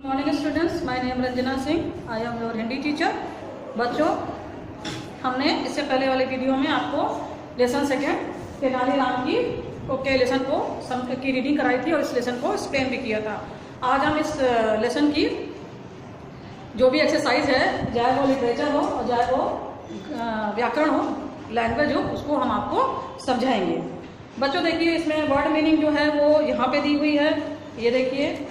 Morning students, my name Ranjana Singh, I am your Hindi teacher. बच्चों, हमने इससे पहले वाले वीडियो में आपको लेसन सेकेंड तेनालीराम के लेसन को की रीडिंग कराई थी और इस लेसन को एक्सप्लेन भी किया था। आज हम इस लेसन की जो भी एक्सरसाइज है, चाहे वो लिटरेचर हो और चाहे वो व्याकरण हो, लैंग्वेज हो, उसको हम आपको समझाएंगे। बच्चों देखिए, इसमें वर्ड मीनिंग जो है वो यहाँ पे दी हुई है। ये देखिए,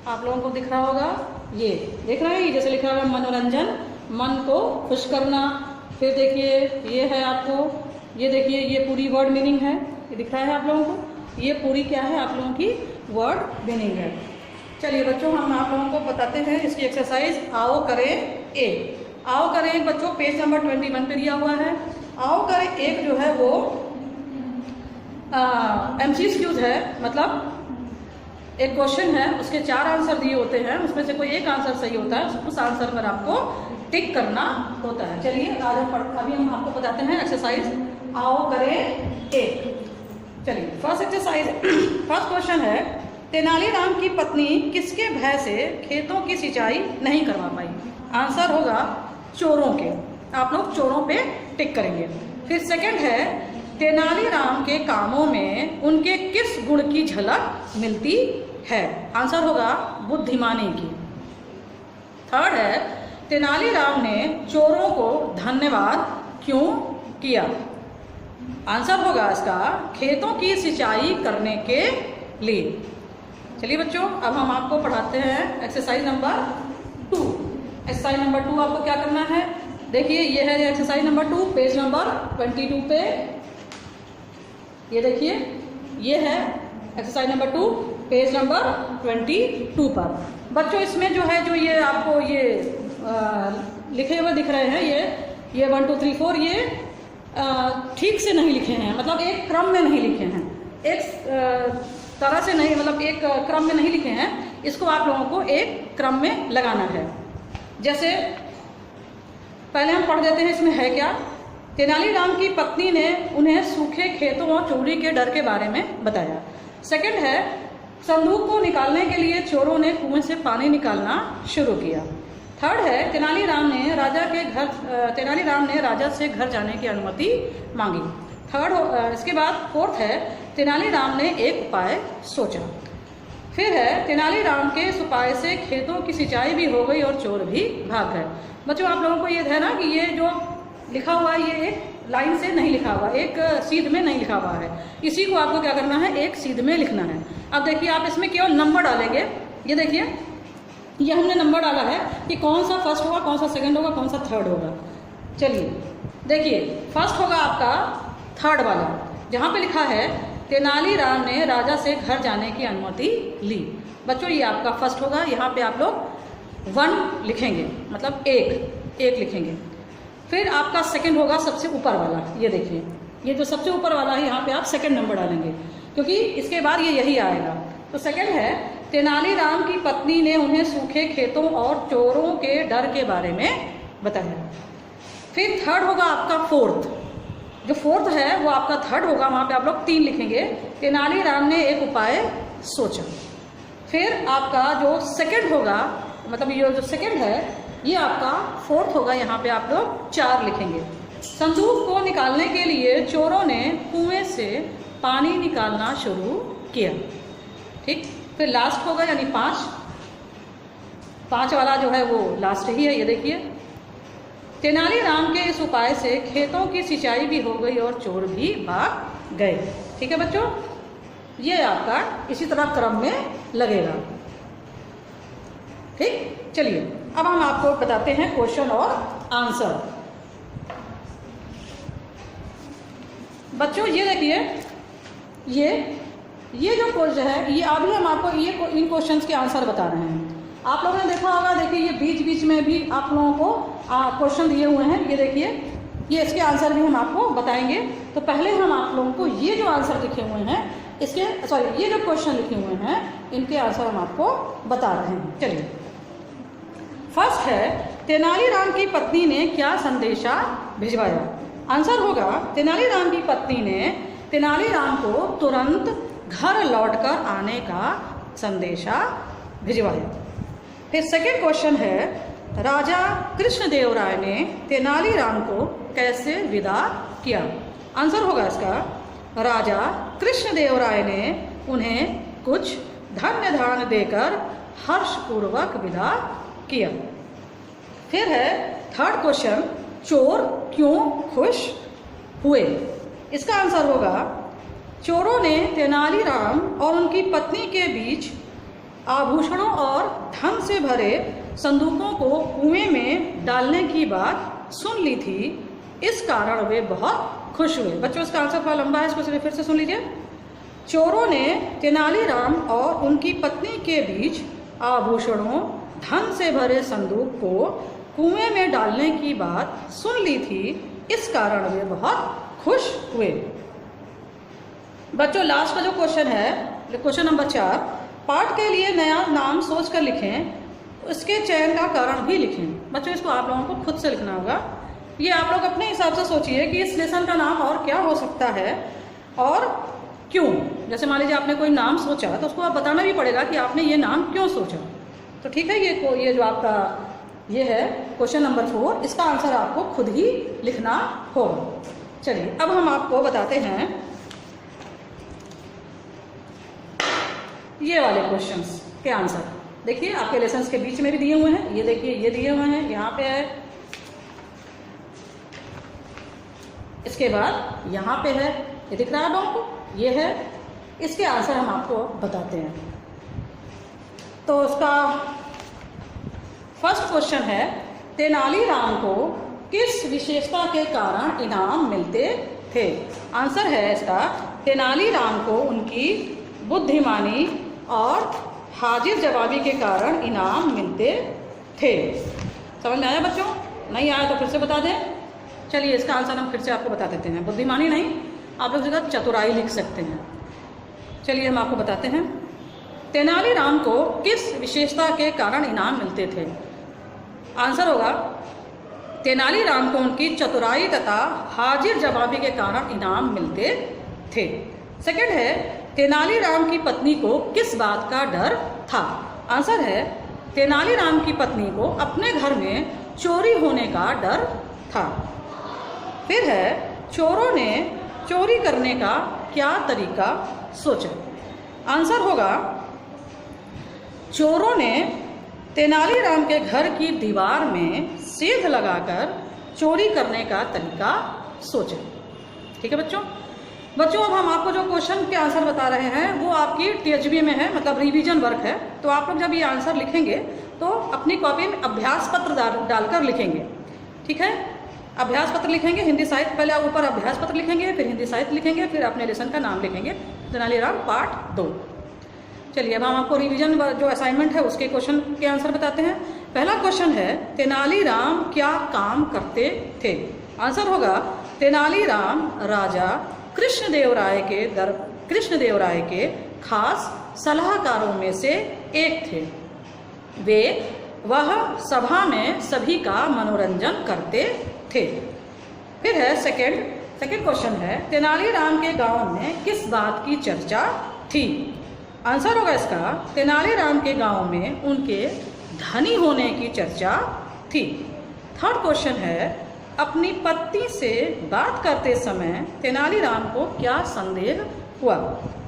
आप लोगों को दिख रहा होगा, ये देख रहे हैं, ये जैसे लिखा हुआ है मनोरंजन, मन को खुश करना। फिर देखिए, ये है आपको, ये देखिए, ये पूरी वर्ड मीनिंग है, ये दिख रहा है आप लोगों को। ये पूरी क्या है, आप लोगों की वर्ड मीनिंग है। चलिए बच्चों, हम आप लोगों को बताते हैं इसकी एक्सरसाइज। आओ करें एक। आओ करें एक बच्चों पेज नंबर 21 पे दिया हुआ है। आओ करें एक जो है वो MCQs है, मतलब एक क्वेश्चन है, उसके 4 आंसर दिए होते हैं, उसमें से कोई एक आंसर सही होता है, उस आंसर पर आपको टिक करना होता है। चलिए अभी हम आपको बताते हैं एक्सरसाइज आओ करें एक। चलिए फर्स्ट एक्सरसाइज, फर्स्ट क्वेश्चन है, तेनालीराम की पत्नी किसके भय से खेतों की सिंचाई नहीं करवा पाई? आंसर होगा चोरों के। आप लोग चोरों पे टिक करेंगे। फिर सेकंड है, तेनालीराम के कामों में उनके किस गुण की झलक मिलती है? आंसर होगा बुद्धिमानी की। थर्ड है, तेनालीराम ने चोरों को धन्यवाद क्यों किया? आंसर होगा इसका खेतों की सिंचाई करने के लिए। चलिए बच्चों, अब हम आपको पढ़ाते हैं एक्सरसाइज नंबर 2। एक्सरसाइज नंबर 2 आपको क्या करना है, देखिए, ये है एक्सरसाइज नंबर 2, पेज नंबर 22 पे। ये देखिए, ये है एक्सरसाइज नंबर 2, पेज नंबर 22 पर। बच्चों, इसमें जो है, जो ये आपको ये लिखे हुए दिख रहे हैं, ये 1 2 3 4, ये ठीक से नहीं लिखे हैं, मतलब एक क्रम में नहीं लिखे हैं, एक तरह से नहीं, मतलब एक क्रम में नहीं लिखे हैं। इसको आप लोगों को एक क्रम में लगाना है। जैसे पहले हम पढ़ देते हैं, इसमें है क्या। तेनालीराम की पत्नी ने उन्हें सूखे खेतों और चोरी के डर के बारे में बताया। सेकंड है, संदूक को निकालने के लिए चोरों ने कुएं से पानी निकालना शुरू किया। थर्ड है, तेनालीराम ने राजा से घर जाने की अनुमति मांगी। इसके बाद फोर्थ है, तेनालीराम ने एक उपाय सोचा। फिर है, तेनालीराम के इस उपाय से खेतों की सिंचाई भी हो गई और चोर भी भाग गए। बच्चों, आप लोगों को ये है ना कि ये जो लिखा हुआ है, ये एक लाइन से नहीं लिखा हुआ, एक सीध में नहीं लिखा हुआ है। इसी को आपको क्या करना है, एक सीध में लिखना है। अब देखिए, आप इसमें केवल नंबर डालेंगे। ये देखिए, ये हमने नंबर डाला है कि कौन सा फर्स्ट होगा, कौन सा सेकंड होगा, कौन सा थर्ड होगा। चलिए देखिए, फर्स्ट होगा आपका थर्ड वाला, जहाँ पे लिखा है तेनालीराम ने राजा से घर जाने की अनुमति ली। बच्चों, ये आपका फर्स्ट होगा। यहाँ पे आप लोग 1 लिखेंगे, मतलब एक लिखेंगे। फिर आपका सेकंड होगा सबसे ऊपर वाला, ये देखिए, ये जो सबसे ऊपर वाला है, यहाँ पे आप सेकंड नंबर डालेंगे, क्योंकि इसके बाद ये यही आएगा। तो सेकंड है, तेनालीराम की पत्नी ने उन्हें सूखे खेतों और चोरों के डर के बारे में बताया। फिर थर्ड होगा आपका फोर्थ, जो फोर्थ है वो आपका थर्ड होगा, वहाँ पे आप लोग 3 लिखेंगे। तेनालीराम ने एक उपाय सोचा। फिर आपका जो सेकंड होगा, मतलब ये जो सेकंड है, ये आपका फोर्थ होगा, यहाँ पे आप लोग 4 लिखेंगे। संदूक को निकालने के लिए चोरों ने कुएं से पानी निकालना शुरू किया। ठीक, फिर लास्ट होगा यानी 5 वाला जो है वो लास्ट ही है। ये देखिए, तेनालीराम के इस उपाय से खेतों की सिंचाई भी हो गई और चोर भी भाग गए। ठीक है बच्चों, ये आपका इसी तरह क्रम में लगेगा। ठीक, चलिए अब हम आपको बताते हैं क्वेश्चन और आंसर। बच्चों, ये देखिए, ये जो क्वेश्चन है, ये अभी हम आपको इन क्वेश्चंस के आंसर बता रहे हैं। आप लोगों ने देखा होगा, देखिए, ये बीच में भी आप लोगों को क्वेश्चन दिए हुए हैं। ये देखिए, ये इसके आंसर भी हम आपको बताएंगे। तो पहले हम आप लोगों को ये जो आंसर लिखे हुए हैं, ये जो क्वेश्चन लिखे हुए हैं, इनके आंसर हम आपको बता रहे हैं। चलिए, फर्स्ट है, तेनालीराम की पत्नी ने क्या संदेशा भिजवाया? आंसर होगा, तेनालीराम की पत्नी ने तेनालीराम को तुरंत घर लौटकर आने का संदेशा भिजवाया। फिर सेकेंड क्वेश्चन है, राजा कृष्णदेवराय ने तेनालीराम को कैसे विदा किया? आंसर होगा इसका, राजा कृष्णदेवराय ने उन्हें कुछ धन्य धान्य देकर हर्षपूर्वक विदा किया। फिर है थर्ड क्वेश्चन, चोर क्यों खुश हुए? इसका आंसर होगा, चोरों ने तेनालीराम और उनकी पत्नी के बीच आभूषणों और धन से भरे संदूकों को कुएं में डालने की बात सुन ली थी, इस कारण वे बहुत खुश हुए। बच्चों इसका आंसर थोड़ा लंबा है, इसको सिर्फ फिर से सुन लीजिए। चोरों ने तेनालीराम और उनकी पत्नी के बीच आभूषणों धन से भरे संदूक को कुएं में डालने की बात सुन ली थी, इस कारण वे बहुत खुश हुए। बच्चों लास्ट का जो क्वेश्चन है, क्वेश्चन नंबर 4, पाठ के लिए नया नाम सोचकर लिखें, उसके चयन का कारण भी लिखें। बच्चों इसको आप लोगों को खुद से लिखना होगा। ये आप लोग अपने हिसाब से सोचिए कि इस लेसन का नाम और क्या हो सकता है और क्यों। जैसे मान लीजिए आपने कोई नाम सोचा तो उसको आप बताना भी पड़ेगा कि आपने ये नाम क्यों सोचा। तो ठीक है, ये जो आपका ये है क्वेश्चन नंबर 4, इसका आंसर आपको खुद ही लिखना होगा। चलिए अब हम आपको बताते हैं ये वाले क्वेश्चंस के आंसर। देखिए आपके लेसन्स के बीच में भी दिए हुए हैं, ये देखिए ये दिए हुए हैं, यहाँ पे है, इसके बाद यहाँ पे है, ये दिख रहा है आप लोगों को, ये है। इसके आंसर हम आपको बताते हैं। तो उसका फर्स्ट क्वेश्चन है, तेनालीराम को किस विशेषता के कारण इनाम मिलते थे? आंसर है इसका, तेनालीराम को उनकी बुद्धिमानी और हाजिर जवाबी के कारण इनाम मिलते थे। समझ में आया बच्चों? नहीं आया तो फिर से बता दें। चलिए इसका आंसर हम फिर से आपको बता देते हैं। बुद्धिमानी नहीं, आप लोग जगह चतुराई लिख सकते हैं। चलिए हम आपको बताते हैं, तेनालीराम को किस विशेषता के कारण इनाम मिलते थे? आंसर होगा, तेनालीराम को उनकी चतुराई तथा हाजिर जवाबी के कारण इनाम मिलते थे। सेकंड है, तेनालीराम की पत्नी को किस बात का डर था? आंसर है, तेनालीराम की पत्नी को अपने घर में चोरी होने का डर था। फिर है, चोरों ने चोरी करने का क्या तरीका सोचा? आंसर होगा, चोरों ने तेनालीराम के घर की दीवार में सेंध लगाकर चोरी करने का तरीका सोचा। ठीक है बच्चों? बच्चों अब हम आपको जो क्वेश्चन के आंसर बता रहे हैं वो आपकी टीएचबी में है, मतलब रिवीजन वर्क है। तो आप लोग जब ये आंसर लिखेंगे तो अपनी कॉपी में अभ्यास पत्र डालकर लिखेंगे। ठीक है, अभ्यास पत्र लिखेंगे, हिंदी साहित्य, पहले आप ऊपर अभ्यास पत्र लिखेंगे, फिर हिंदी साहित्य लिखेंगे, फिर अपने लेसन का नाम लिखेंगे, तेनालीराम पार्ट 2। चलिए अब हम आपको रिवीजन जो असाइनमेंट है उसके क्वेश्चन के आंसर बताते हैं। पहला क्वेश्चन है, तेनालीराम क्या काम करते थे? आंसर होगा, तेनालीराम राजा कृष्णदेवराय के खास सलाहकारों में से एक थे। वह सभा में सभी का मनोरंजन करते थे। फिर है सेकंड क्वेश्चन है, तेनालीराम के गांव में किस बात की चर्चा थी? आंसर होगा इसका, तेनालीराम के गांव में उनके धनी होने की चर्चा थी। थर्ड क्वेश्चन है, अपनी पत्नी से बात करते समय तेनालीराम को क्या संदेह हुआ?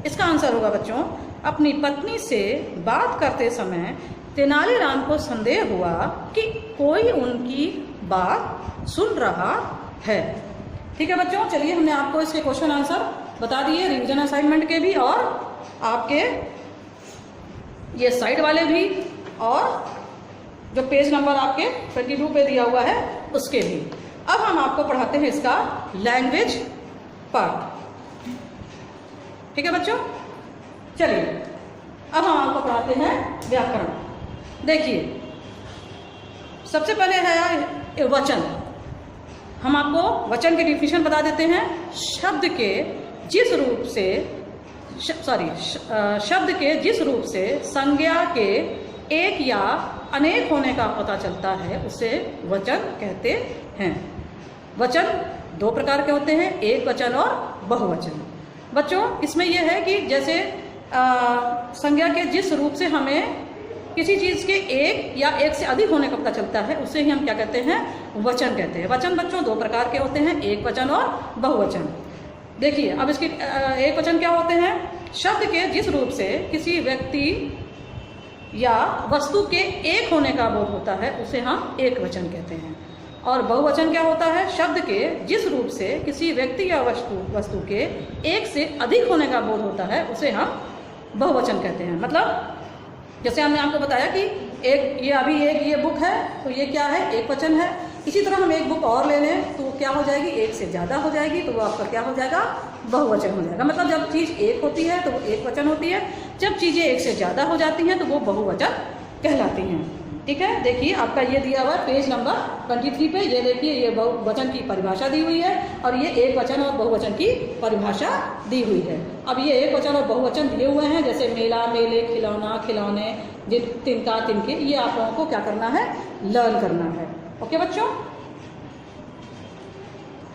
इसका आंसर होगा बच्चों, अपनी पत्नी से बात करते समय तेनालीराम को संदेह हुआ कि कोई उनकी बात सुन रहा है। ठीक है बच्चों, चलिए हमने आपको इसके क्वेश्चन आंसर बता दिए, रिवीजन असाइनमेंट के भी और आपके ये साइड वाले भी, और जो पेज नंबर आपके 22 पे दिया हुआ है उसके भी। अब हम आपको पढ़ाते हैं इसका लैंग्वेज पार्ट। ठीक है बच्चों, चलिए अब हम आपको पढ़ाते हैं व्याकरण। देखिए सबसे पहले है वचन। हम आपको वचन की डिफिनेशन बता देते हैं। शब्द के जिस रूप से संज्ञा के एक या अनेक होने का पता चलता है उसे वचन कहते हैं। वचन दो प्रकार के होते हैं, एक वचन और बहुवचन। बच्चों इसमें यह है कि जैसे संज्ञा के जिस रूप से हमें किसी चीज़ के एक या एक से अधिक होने का पता चलता है उसे ही हम क्या कहते हैं, वचन कहते हैं। वचन बच्चों दो प्रकार के होते हैं, एक वचन और बहुवचन। देखिए अब इसके एक वचन क्या होते हैं, शब्द के जिस रूप से किसी व्यक्ति या वस्तु के एक होने का बोध होता है उसे हम एक वचन कहते हैं। और बहुवचन क्या होता है, शब्द के जिस रूप से किसी व्यक्ति या वस्तु के एक से अधिक होने का बोध होता है उसे हम बहुवचन कहते हैं। मतलब जैसे हमने आपको बताया कि एक ये अभी एक ये बुक है तो ये क्या है, एक वचन है। इसी तरह हम एक बुक और ले लें तो क्या हो जाएगी, एक से ज़्यादा हो जाएगी तो वो आपका क्या हो जाएगा, बहुवचन हो जाएगा। मतलब जब चीज़ एक होती है तो वो एक वचन होती है, जब चीज़ें एक से ज़्यादा हो जाती हैं तो वो बहुवचन कहलाती हैं। ठीक है, देखिए आपका ये दिया हुआ है पेज नंबर 23 पे, ये देखिए ये बहुवचन की परिभाषा दी हुई है और ये एक वचन और बहुवचन की परिभाषा दी हुई है। अब ये एक वचन और बहुवचन दिए हुए हैं, जैसे मेला, मेले, खिलौना, खिलौने, तिनका, तिनके, ये आप लोगों को क्या करना है, लर्न करना है। ओके बच्चों,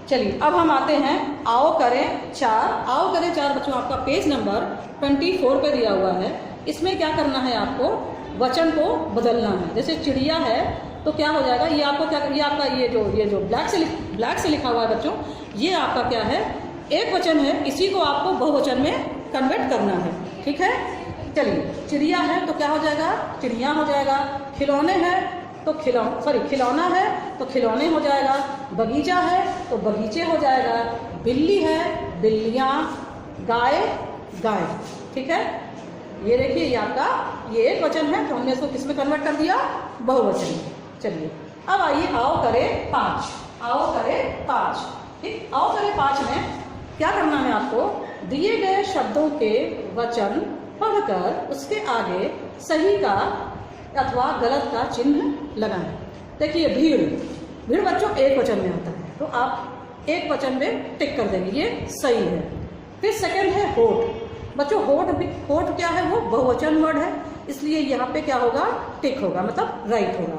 चलिए अब हम आते हैं आओ करें चार। आओ करें चार बच्चों आपका पेज नंबर 24 पे दिया हुआ है। इसमें क्या करना है, आपको वचन को बदलना है। जैसे चिड़िया है तो क्या हो जाएगा, ये आपको क्या, ये आपका ये जो ब्लैक से लिखा हुआ है बच्चों, ये आपका क्या है, एक वचन है, इसी को आपको बहुवचन में कन्वर्ट करना है। ठीक है, चलिए चिड़िया है तो क्या हो जाएगा, चिड़िया हो जाएगा। खिलौने हैं तो खिलौना है तो खिलौने हो जाएगा। बगीचा है तो बगीचे हो जाएगा। बिल्ली है, बिल्लियाँ, गाय, गाय। ठीक है, ये देखिए ये आपका ये एक वचन है तो हमने इसको किस में कन्वर्ट कर दिया, बहुवचन। चलिए अब आइए आओ करें 5। आओ करें 5। ठीक, आओ करें 5 में क्या करना है, आपको दिए गए शब्दों के वचन पढ़कर उसके आगे सही का अथवा गलत का चिन्ह लगाएं। देखिए भीड़ बच्चों एक वचन में आता है तो आप एक वचन में टिक कर देंगे, ये सही है। फिर सेकंड है होठ। बच्चों होठ क्या है, वो बहुवचन वर्ड है, इसलिए यहाँ पे क्या होगा, टिक होगा, मतलब राइट होगा।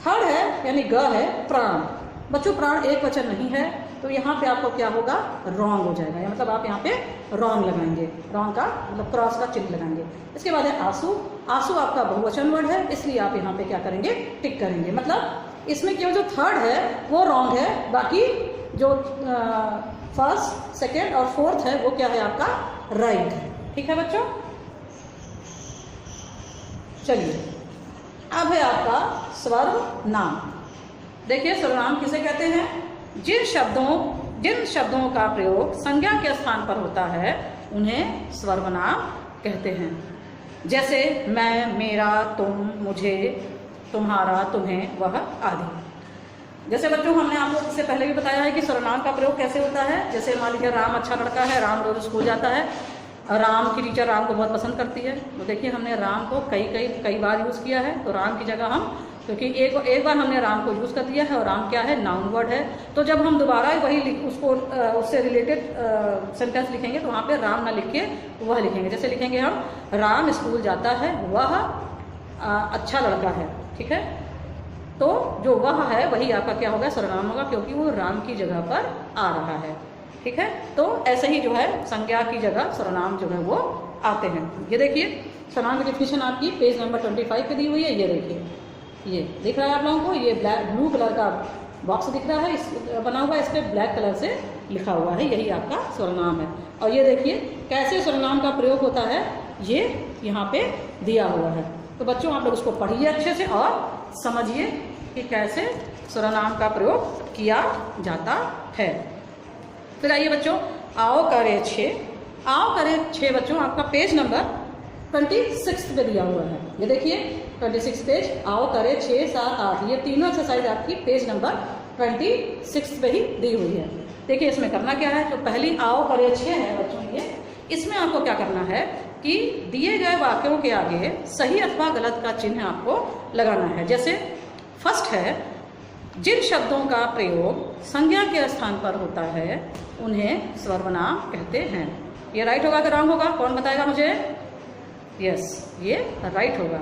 थर्ड है यानी ग है प्राण। बच्चों प्राण एक वचन नहीं है तो यहाँ पे आपको क्या होगा, रॉन्ग हो जाएगा, मतलब आप यहाँ पे रॉन्ग लगाएंगे, रॉन्ग का मतलब क्रॉस का चिन्ह लगाएंगे। इसके बाद है आंसू। आंसू आपका बहुवचन वर्ड है, इसलिए आप यहाँ पे क्या करेंगे, टिक करेंगे। मतलब इसमें केवल जो थर्ड है वो रॉन्ग है, बाकी जो फर्स्ट, सेकेंड और फोर्थ है वो क्या है, आपका राइट है। ठीक है बच्चों, चलिए अब है आपका सर्वनाम। देखिए सर्वनाम किसे कहते हैं, जिन शब्दों का प्रयोग संज्ञा के स्थान पर होता है उन्हें सर्वनाम कहते हैं। जैसे मैं, मेरा, तुम, मुझे, तुम्हारा, तुम्हें, वह आदि। जैसे बच्चों हमने आपको इससे पहले भी बताया है कि सर्वनाम का प्रयोग कैसे होता है। जैसे मान लीजिए राम अच्छा लड़का है, राम रोज स्कूल जाता है, राम की टीचर राम को बहुत पसंद करती है, तो देखिए हमने राम को कई बार यूज़ किया है। तो राम की जगह हम, क्योंकि एक बार हमने राम को यूज़ कर दिया है और राम क्या है, नाउन वर्ड है, तो जब हम दोबारा वही उससे रिलेटेड सेंटेंस लिखेंगे तो वहाँ पे राम ना लिख के वह लिखेंगे। जैसे लिखेंगे हम राम स्कूल जाता है, वह अच्छा लड़का है। ठीक है, तो जो वह है वही आपका क्या होगा, सर्वनाम होगा, क्योंकि वो राम की जगह पर आ रहा है। ठीक है, तो ऐसे ही जो है संज्ञा की जगह सर्वनाम जो है वो आते हैं। ये देखिए सर्वनाम की डेफिनेशन आपकी पेज नंबर 25 पे दी हुई है। ये देखिए, ये दिख रहा है आप लोगों को, ये ब्लू कलर का बॉक्स दिख रहा है, इस बना हुआ है, इस पर ब्लैक कलर से लिखा हुआ है, यही आपका सर्वनाम है। और ये देखिए कैसे सर्वनाम का प्रयोग होता है, ये यहाँ पे दिया हुआ है। तो बच्चों आप लोग उसको पढ़िए अच्छे से और समझिए कि कैसे सर्वनाम का प्रयोग किया जाता है। फिर आइए बच्चों आओ करें 6। आओ करें 6 बच्चों आपका पेज नंबर 26 पे दिया हुआ है। ये देखिए 26 पेज, आओ करें 6, 7, 8, ये तीनों एक्सरसाइज आपकी पेज नंबर 26 पे ही दी हुई है। देखिए इसमें करना क्या है, तो पहली आओ करें 6 है बच्चों, ये इसमें आपको क्या करना है कि दिए गए वाक्यों के आगे सही अथवा गलत का चिन्ह आपको लगाना है। जैसे फर्स्ट है, जिन शब्दों का प्रयोग संज्ञा के स्थान पर होता है उन्हें सर्वनाम कहते हैं। ये राइट होगा कि रॉन्ग होगा, कौन बताएगा मुझे? यस, ये राइट होगा।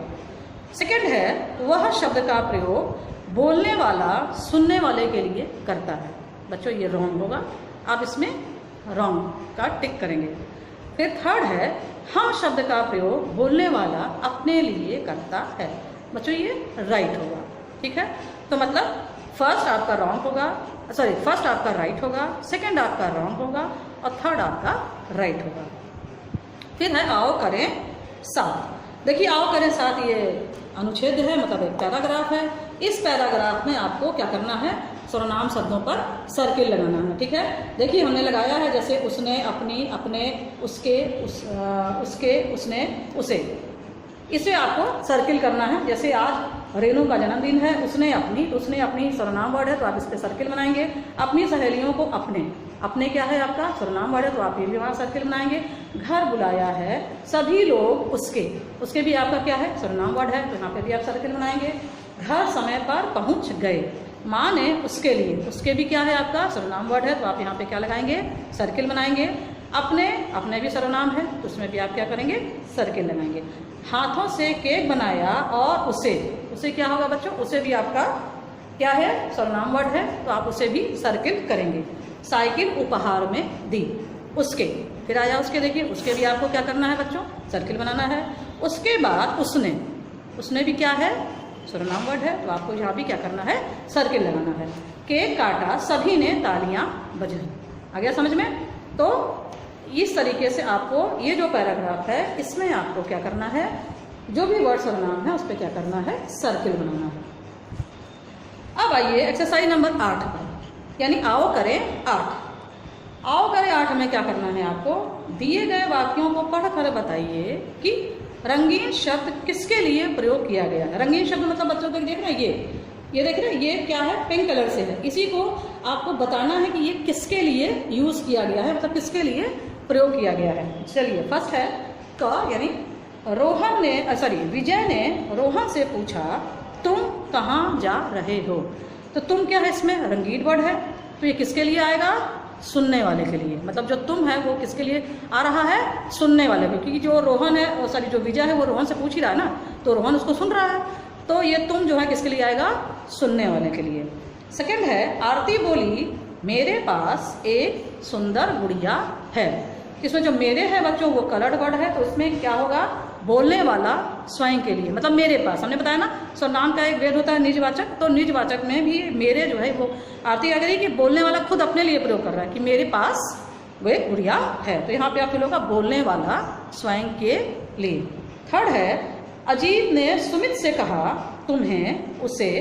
सेकंड है, वह शब्द का प्रयोग बोलने वाला सुनने वाले के लिए करता है। बच्चों ये रॉन्ग होगा, आप इसमें रॉन्ग का टिक करेंगे। फिर थर्ड है, हम शब्द का प्रयोग बोलने वाला अपने लिए करता है। बच्चों ये राइट होगा, ठीक है। तो मतलब फर्स्ट आपका रॉन्ग होगा, सॉरी फर्स्ट आपका राइट होगा, सेकंड आपका रॉन्ग होगा और थर्ड आपका राइट होगा। फिर है आओ करें साथ। देखिए आओ करें साथ ये अनुच्छेद है, मतलब एक पैराग्राफ है। इस पैराग्राफ में आपको क्या करना है, सर्वनाम शब्दों पर सर्किल लगाना है, ठीक है। देखिए हमने लगाया है जैसे उसने, अपनी, अपने, उसके, उसके, उसने, उसे, इसे आपको सर्किल करना है। जैसे आज रेनू का जन्मदिन है, उसने अपनी सर्वनाम वर्ड है तो आप इस पर सर्किल बनाएंगे। अपनी सहेलियों को अपने क्या है आपका सर्वनाम वर्ड है तो आप ये भी वहाँ सर्किल बनाएंगे। घर बुलाया है सभी लोग उसके भी आपका क्या है सर्वनाम वर्ड है तो यहाँ पे भी आप सर्किल बनाएंगे। घर समय पर पहुँच गए, माँ ने उसके भी क्या है आपका सर्वनाम वर्ड है तो आप यहाँ पे क्या लगाएंगे सर्किल बनाएंगे। अपने भी सर्वनाम है तो उसमें भी आप क्या करेंगे सर्किल लगाएंगे। हाथों से केक बनाया और उसे क्या होगा बच्चों, उसे भी आपका क्या है सर्वनाम वर्ड है तो आप उसे भी सर्किल करेंगे। साइकिल उपहार में दी, उसके, फिर आया उसके, देखिए उसके भी आपको क्या करना है बच्चों सर्किल बनाना है। उसके बाद उसने भी क्या है सर्वनाम वर्ड है तो आपको यहाँ भी क्या करना है सर्किल लगाना है। केक काटा सभी ने तालियां बजाई, आ गया समझ में। तो इस तरीके से आपको ये जो पैराग्राफ है इसमें आपको क्या करना है, जो भी वर्ड सर्वनाम है उस पर क्या करना है सर्किल बनाना है। अब आइए एक्सरसाइज नंबर 8 पर, यानी आओ करें 8। आओ करें 8 में क्या करना है आपको, दिए गए वाक्यों को पढ़कर बताइए कि रंगीन शब्द किसके लिए प्रयोग किया गया है। रंगीन शब्द मतलब बच्चों को देख रहे हैं ये देख रहे हैं ये क्या है पिंक कलर से है, इसी को आपको बताना है कि ये किसके लिए यूज किया गया है, मतलब किसके लिए प्रयोग किया गया है। चलिए फर्स्ट है क, यानी विजय ने रोहन से पूछा तुम कहाँ जा रहे हो। तो तुम क्या है इसमें रंगीन वर्ड है तो ये किसके लिए आएगा, सुनने वाले के लिए। मतलब जो तुम है वो किसके लिए आ रहा है, सुनने वाले को, क्योंकि जो रोहन है जो विजय है वो रोहन से पूछ ही रहा है ना, तो रोहन उसको सुन रहा है तो ये तुम जो है किसके लिए आएगा, सुनने वाले के लिए। सेकंड है आरती बोली मेरे पास एक सुंदर गुड़िया है। इसमें जो मेरे है बच्चों वो कलर्ड वर्ड है तो इसमें क्या होगा, बोलने वाला स्वयं के लिए, मतलब मेरे पास। हमने बताया ना सर्वनाम का एक भेद होता है निजवाचक, तो निजवाचक में भी मेरे जो है वो आरती अगर कि बोलने वाला खुद अपने लिए प्रयोग कर रहा है कि मेरे पास वे गुड़िया है, तो यहाँ पे आप लोगों का बोलने वाला स्वयं के लिए। थर्ड है अजीत ने सुमित से कहा तुम्हें उसे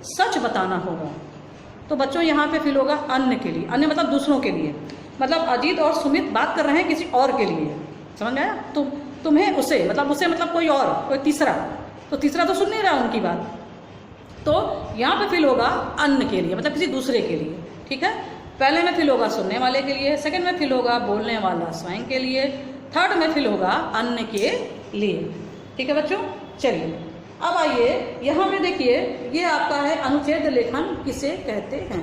सच बताना होगा। तो बच्चों यहाँ पे फिल होगा अन्य के लिए, अन्य मतलब दूसरों के लिए, मतलब अजीत और सुमित बात कर रहे हैं किसी और के लिए, समझ में आया। तुम्हें उसे मतलब कोई और, कोई तीसरा, तो तीसरा तो सुन नहीं रहा उनकी बात, तो यहाँ पे फिल होगा अन्य के लिए, मतलब किसी दूसरे के लिए, ठीक है। पहले में फिल होगा सुनने वाले के लिए, सेकंड में फिल होगा बोलने वाला स्वयं के लिए, थर्ड में फिल होगा अन्य के लिए, ठीक है बच्चों। चलिए अब आइए यहाँ पे देखिए ये आपका है अनुच्छेद लेखन किसे कहते हैं।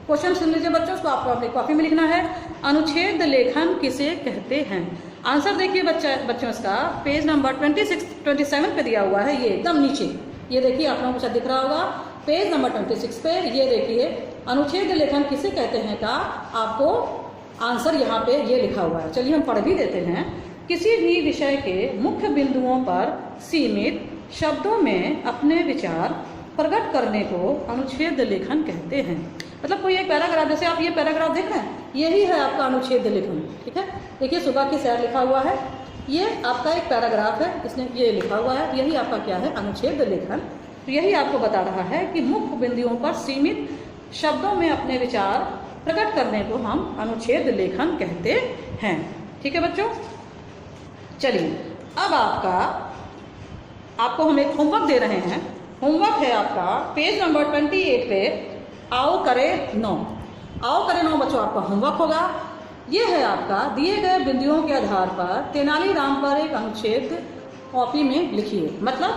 क्वेश्चन सुन लीजिए बच्चों, उसको आपको अपनी कॉपी में लिखना है, अनुच्छेद लेखन किसे कहते हैं। आंसर देखिए बच्चों इसका पेज नंबर 27 पे दिया हुआ है, ये एकदम नीचे, ये देखिए आप लोगों को शायद दिख रहा होगा पेज नंबर 26 पे, ये देखिए अनुच्छेद लेखन किसे कहते हैं का आपको आंसर यहाँ पे ये लिखा हुआ है। चलिए हम पढ़ भी देते हैं। किसी भी विषय के मुख्य बिंदुओं पर सीमित शब्दों में अपने विचार प्रकट करने को अनुच्छेद लेखन कहते हैं। मतलब कोई एक पैराग्राफ, जैसे आप ये पैराग्राफ देख रहे हैं, यही है आपका अनुच्छेद लेखन, ठीक है। देखिए सुबह की सैर लिखा हुआ है, ये आपका एक पैराग्राफ है, इसने ये लिखा हुआ है, यही आपका क्या है अनुच्छेद लेखन। तो यही आपको बता रहा है कि मुख्य बिंदुओं पर सीमित शब्दों में अपने विचार प्रकट करने को हम अनुच्छेद लेखन कहते हैं, ठीक है बच्चों। चलिए अब आपको हम एक होमवर्क दे रहे हैं। होमवर्क है आपका पेज नंबर 28 पे आओ करें 9। आओ करें 9 बच्चों आपका होमवर्क होगा। ये है आपका दिए गए बिंदुओं के आधार पर तेनालीराम पर एक अनुच्छेद कॉपी में लिखिए। मतलब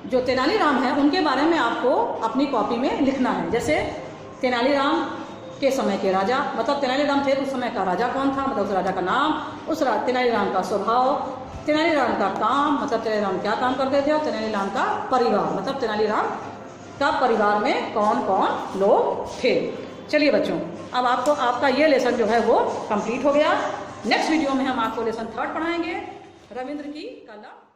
जो तेनालीराम है उनके बारे में आपको अपनी कॉपी में लिखना है। जैसे तेनालीराम के समय के राजा, मतलब तेनालीराम थे उस समय का राजा कौन था, मतलब उस राजा का नाम, उस तेनालीराम का स्वभाव, तेनालीराम का काम, मतलब तेनालीराम क्या काम करते थे, और तेनालीराम का परिवार, मतलब तेनालीराम का परिवार में कौन कौन लोग थे। चलिए बच्चों अब आपका ये लेसन जो है वो कंप्लीट हो गया। नेक्स्ट वीडियो में हम आपको लेसन 3 पढ़ाएंगे। रविंद्र की कलम